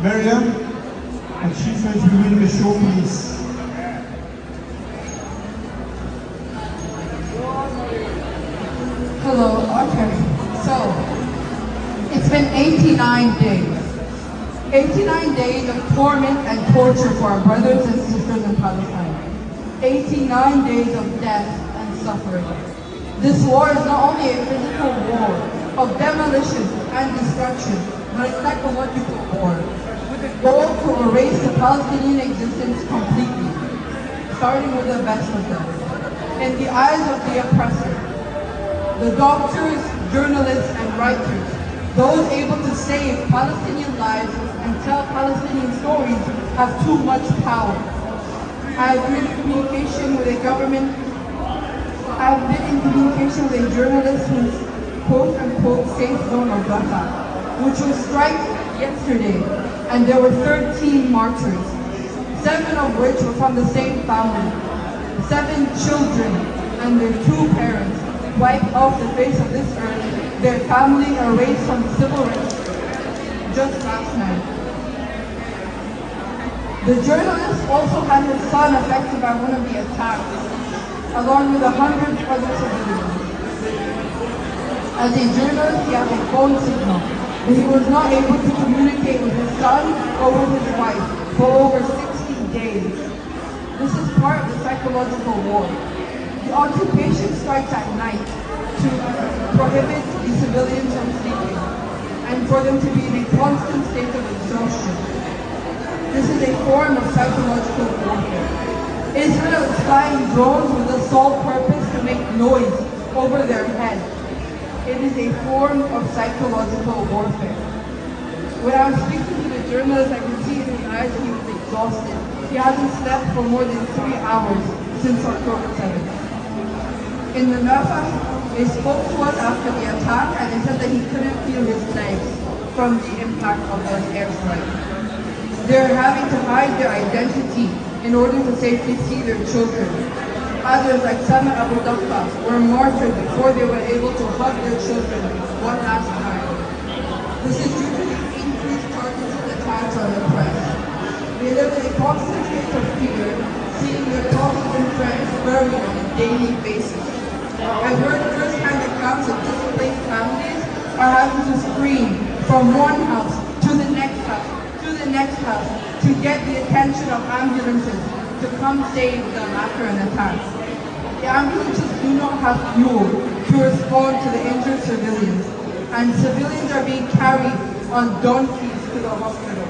Miriam, and she's going to be reading a short piece. Hello, okay. So, it's been 89 days. 89 days of torment and torture for our brothers and sisters in Palestine. 89 days of death and suffering. This war is not only a physical war of demolition and destruction, but a psychological war with a goal to erase the Palestinian existence completely, starting with the best of them. In the eyes of the oppressor, the doctors, journalists, and writers, those able to save Palestinian lives and tell Palestinian stories, have too much power. I have been in communication with a government. I have been in communication with a journalist whose quote-unquote safe zone of Rafah, which was striked yesterday, and there were 13 martyrs, 7 of which were from the same family. 7 children and their 2 parents wiped off the face of this earth, their family erased from the civil register just last night. The journalist also had his son affected by one of the attacks, along with 100 other civilians. As a journalist, he has a phone signal, but he was not able to communicate with his son or with his wife for over 60 days. This is part of the psychological war. The occupation strikes at night to prohibit the civilians from sleeping and for them to be in a constant state of exhaustion. This is a form of psychological warfare. Israel is flying drones with the sole purpose to make noise over their heads. It is a form of psychological warfare. When I was speaking to the journalist, I could see in his eyes he was exhausted. He hasn't slept for more than 3 hours since October 7th. In the Rafah, they spoke to us after the attack and they said that he couldn't feel his legs from the impact of the airstrike. They're having to hide their identity in order to safely see their children. Others, like Sama Abu Dakka, were martyred before they were able to hug their children one last time. This is due to the increased targeted attacks on the press. They live in a constant state of fear, seeing their colleagues and friends buried on a daily basis. I've heard first-hand accounts of displaced families are having to scream from one house to the next house, to get the attention of ambulances to come save them after an attack. The ambulances do not have fuel to respond to the injured civilians, and civilians are being carried on donkeys to the hospital.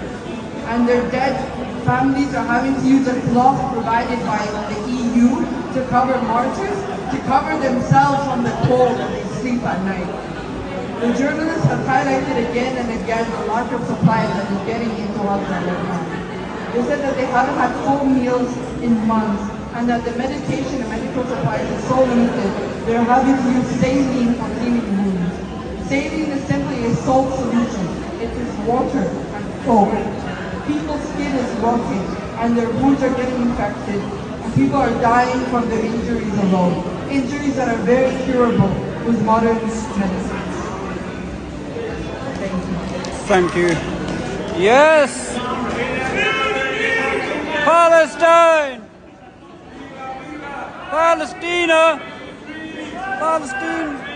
And their dead families are having to use a cloth provided by the EU to cover martyrs, to cover themselves from the cold as they sleep at night. The journalists have highlighted again and again the lack of supplies that is getting into hospitals. They said that they haven't had full meals in months and that the medication and medical supplies are so limited, they're having to use saline for cleaning wounds. Saline is simply a salt solution. It is water and coke. People's skin is rotting and their wounds are getting infected and people are dying from their injuries alone. Injuries that are very curable with modern medicine. Thank you. Yes! Palestine! Palestina! Palestine!